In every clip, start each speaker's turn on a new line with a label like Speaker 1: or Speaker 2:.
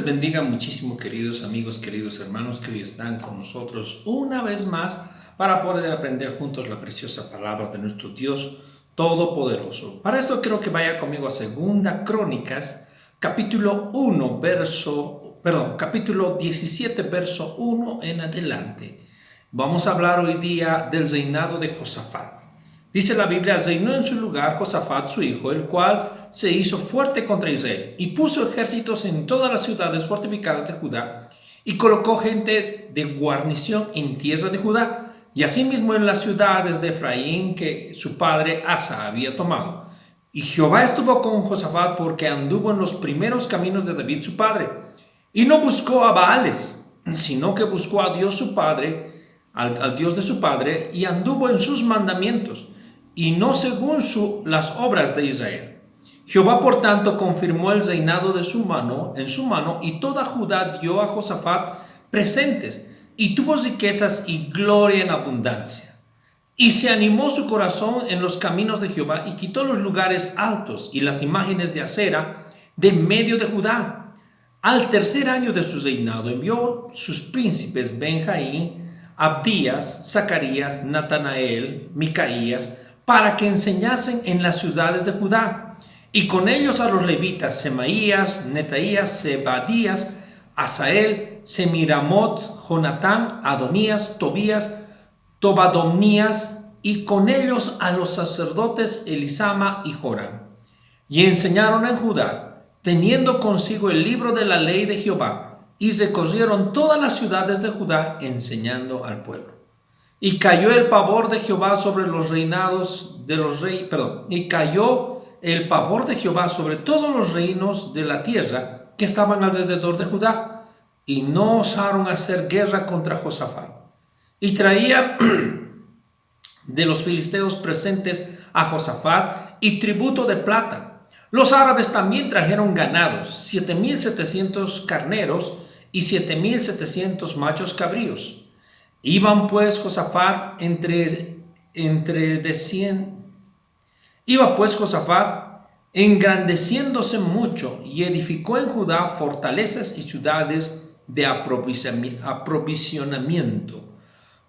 Speaker 1: les bendiga muchísimo, queridos amigos, queridos hermanos que hoy están con nosotros una vez más para poder aprender juntos la preciosa palabra de nuestro Dios Todopoderoso. Para esto quiero que vaya conmigo a Segunda Crónicas, capítulo 17, verso 1 en adelante. Vamos a hablar hoy día del reinado de Josafat. Dice la Biblia: reinó en su lugar Josafat su hijo, el cual se hizo fuerte contra Israel, y puso ejércitos en todas las ciudades fortificadas de Judá, y colocó gente de guarnición en tierra de Judá, y asimismo en las ciudades de Efraín que su padre Asa había tomado. Y Jehová estuvo con Josafat porque anduvo en los primeros caminos de David su padre, y no buscó a Baales, sino que buscó a Dios su padre, al Dios de su padre, y anduvo en sus mandamientos, y no según las obras de Israel. Jehová, por tanto, confirmó el reinado en su mano, y toda Judá dio a Josafat presentes, y tuvo riquezas y gloria en abundancia. Y se animó su corazón en los caminos de Jehová, y quitó los lugares altos y las imágenes de acera de medio de Judá. Al tercer año de su reinado envió sus príncipes Benjaín, Abdías, Zacarías, Natanael, Micaías, para que enseñasen en las ciudades de Judá, y con ellos a los levitas Semaías, Netaías, Zebadías, Asael, Semiramot, Jonatán, Adonías, Tobías, Tobadonías, y con ellos a los sacerdotes Elisama y Joram. Y enseñaron en Judá, teniendo consigo el libro de la ley de Jehová, y recorrieron todas las ciudades de Judá enseñando al pueblo. Y cayó el pavor de Jehová sobre los reinados de los reyes, y cayó el pavor de Jehová sobre todos los reinos de la tierra que estaban alrededor de Judá, y no osaron hacer guerra contra Josafat. Y traía de los filisteos presentes a Josafat y tributo de plata. Los árabes también trajeron ganados, 7,700 carneros y 7,700 machos cabríos. Iba pues Josafat engrandeciéndose mucho, y edificó en Judá fortalezas y ciudades de aprovisionamiento.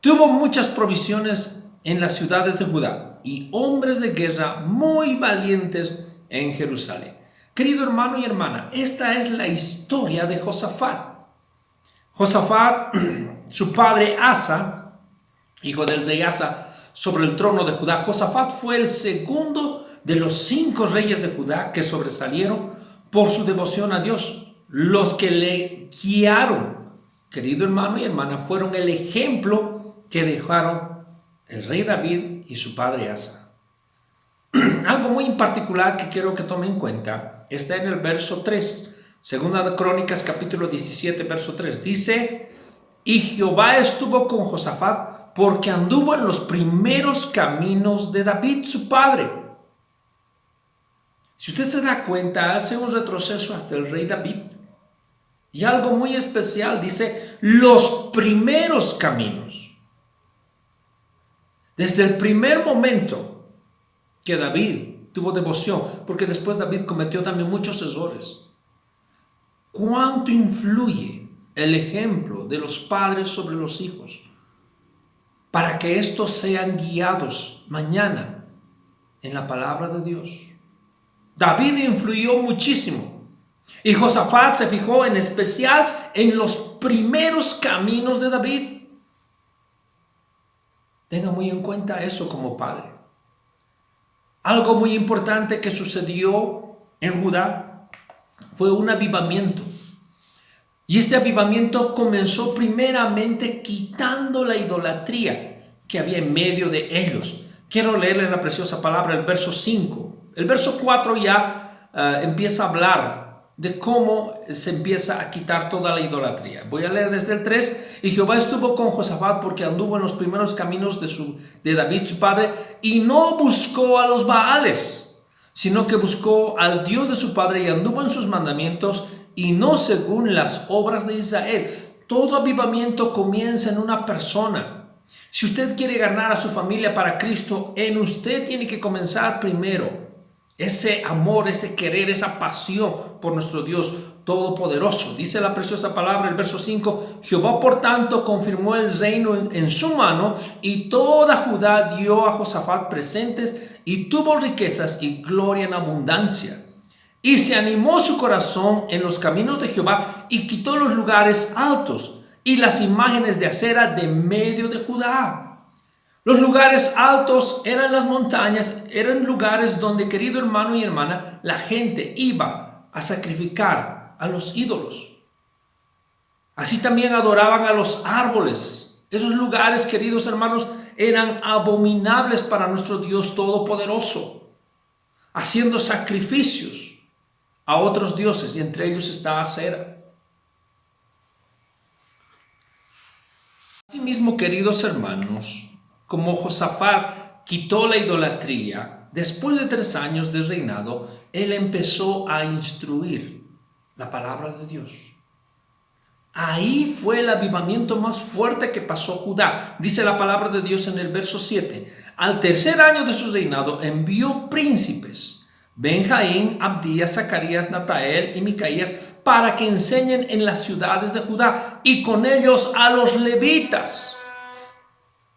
Speaker 1: Tuvo muchas provisiones en las ciudades de Judá, y hombres de guerra muy valientes en Jerusalén. Querido hermano y hermana, esta es la historia de Josafat. Josafat, su padre Asa, hijo del rey Asa, sobre el trono de Judá. Josafat fue el segundo de los 5 reyes de Judá que sobresalieron por su devoción a Dios. Los que le guiaron, querido hermano y hermana, fueron el ejemplo que dejaron el rey David y su padre Asa. Algo muy particular que quiero que tomen en cuenta está en el verso 3. Segunda de Crónicas, capítulo 17, verso 3. Dice: y Jehová estuvo con Josafat porque anduvo en los primeros caminos de David su padre. Si usted se da cuenta, hace un retroceso hasta el rey David. Y algo muy especial, dice los primeros caminos. Desde el primer momento que David tuvo devoción, porque después David cometió también muchos errores. ¿Cuánto influye el ejemplo de los padres sobre los hijos para que estos sean guiados mañana en la palabra de Dios? David influyó muchísimo, y Josafat se fijó en especial en los primeros caminos de David. Tenga muy en cuenta eso como padre. Algo muy importante que sucedió en Judá fue un avivamiento. Y este avivamiento comenzó primeramente quitando la idolatría que había en medio de ellos. Quiero leerles la preciosa palabra, el verso 5. El verso 4 ya empieza a hablar de cómo se empieza a quitar toda la idolatría. Voy a leer desde el 3. Y Jehová estuvo con Josafat porque anduvo en los primeros caminos de David su padre, y no buscó a los Baales, sino que buscó al Dios de su padre, y anduvo en sus mandamientos, y no según las obras de Israel. Todo avivamiento comienza en una persona. Si usted quiere ganar a su familia para Cristo, en usted tiene que comenzar primero ese amor, ese querer, esa pasión por nuestro Dios Todopoderoso. Dice la preciosa palabra, el verso 5, Jehová por tanto confirmó el reino en su mano, y toda Judá dio a Josafat presentes, y tuvo riquezas y gloria en abundancia. Y se animó su corazón en los caminos de Jehová, y quitó los lugares altos y las imágenes de acera de medio de Judá. Los lugares altos eran las montañas, eran lugares donde, querido hermano y hermana, la gente iba a sacrificar a los ídolos. Así también adoraban a los árboles. Esos lugares, queridos hermanos, eran abominables para nuestro Dios Todopoderoso, haciendo sacrificios a otros dioses, y entre ellos está Acera. Asimismo, queridos hermanos, como Josafat quitó la idolatría, después de 3 años de reinado, él empezó a instruir la palabra de Dios. Ahí fue el avivamiento más fuerte que pasó Judá. Dice la palabra de Dios en el verso 7. Al 3er año de su reinado envió príncipes, Benjaín, Abdías, Zacarías, Natael y Micaías, para que enseñen en las ciudades de Judá, y con ellos a los levitas.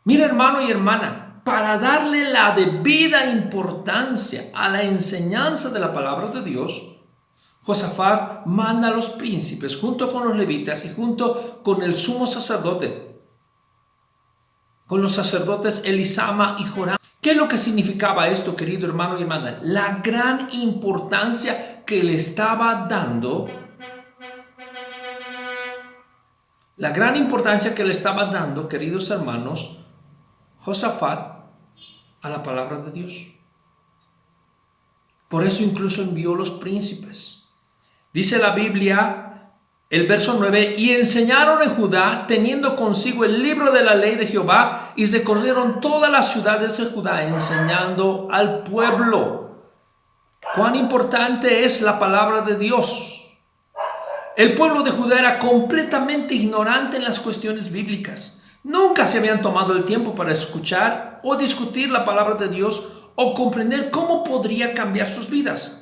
Speaker 1: Mira, hermano y hermana, para darle la debida importancia a la enseñanza de la palabra de Dios, Josafat manda a los príncipes junto con los levitas y junto con el sumo sacerdote, con los sacerdotes Elisama y Joram. ¿Qué es lo que significaba esto, querido hermano y hermana? La gran importancia que le estaba dando, queridos hermanos, Josafat a la palabra de Dios. Por eso incluso envió los príncipes. Dice la Biblia, el verso 9, y enseñaron en Judá, teniendo consigo el libro de la ley de Jehová, y recorrieron todas las ciudades de Judá, enseñando al pueblo. Cuán importante es la palabra de Dios. El pueblo de Judá era completamente ignorante en las cuestiones bíblicas. Nunca se habían tomado el tiempo para escuchar o discutir la palabra de Dios o comprender cómo podría cambiar sus vidas.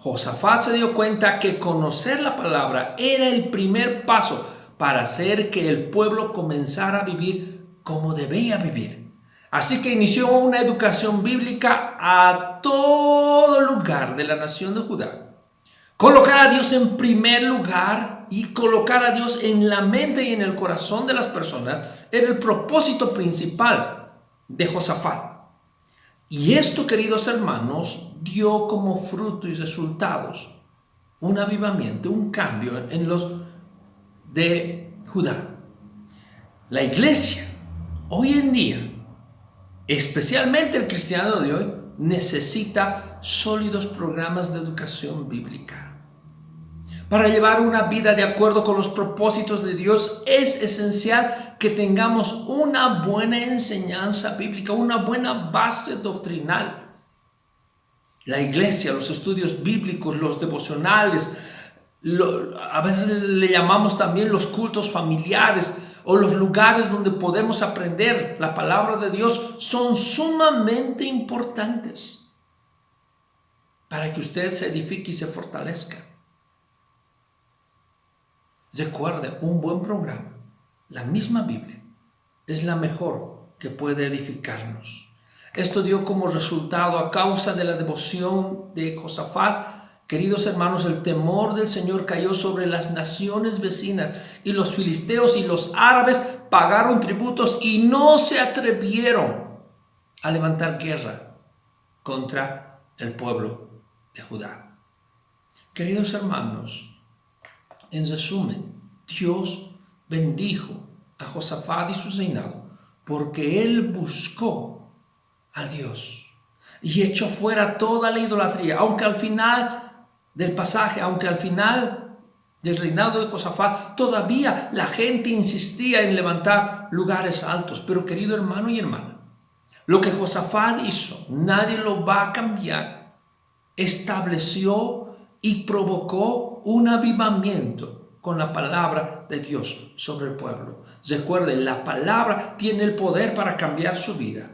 Speaker 1: Josafat se dio cuenta que conocer la palabra era el primer paso para hacer que el pueblo comenzara a vivir como debía vivir. Así que inició una educación bíblica a todo lugar de la nación de Judá. Colocar a Dios en primer lugar y colocar a Dios en la mente y en el corazón de las personas era el propósito principal de Josafat. Y esto, queridos hermanos, dio como fruto y resultados un avivamiento, un cambio en los de Judá. La iglesia hoy en día, especialmente el cristiano de hoy, necesita sólidos programas de educación bíblica. Para llevar una vida de acuerdo con los propósitos de Dios es esencial que tengamos una buena enseñanza bíblica, una buena base doctrinal. La iglesia, los estudios bíblicos, los devocionales, a veces le llamamos también los cultos familiares o los lugares donde podemos aprender la palabra de Dios, son sumamente importantes para que usted se edifique y se fortalezca. Recuerde, un buen programa, la misma Biblia, es la mejor que puede edificarnos. Esto dio como resultado, a causa de la devoción de Josafat, queridos hermanos, el temor del Señor cayó sobre las naciones vecinas, y los filisteos y los árabes pagaron tributos y no se atrevieron a levantar guerra contra el pueblo de Judá. Queridos hermanos, en resumen, Dios bendijo a Josafat y su reinado porque él buscó a Dios y echó fuera toda la idolatría. Aunque al final del pasaje, aunque al final del reinado de Josafat, todavía la gente insistía en levantar lugares altos. Pero querido hermano y hermana, lo que Josafat hizo, nadie lo va a cambiar. Estableció y provocó un avivamiento con la palabra de Dios sobre el pueblo. Recuerden, la palabra tiene el poder para cambiar su vida.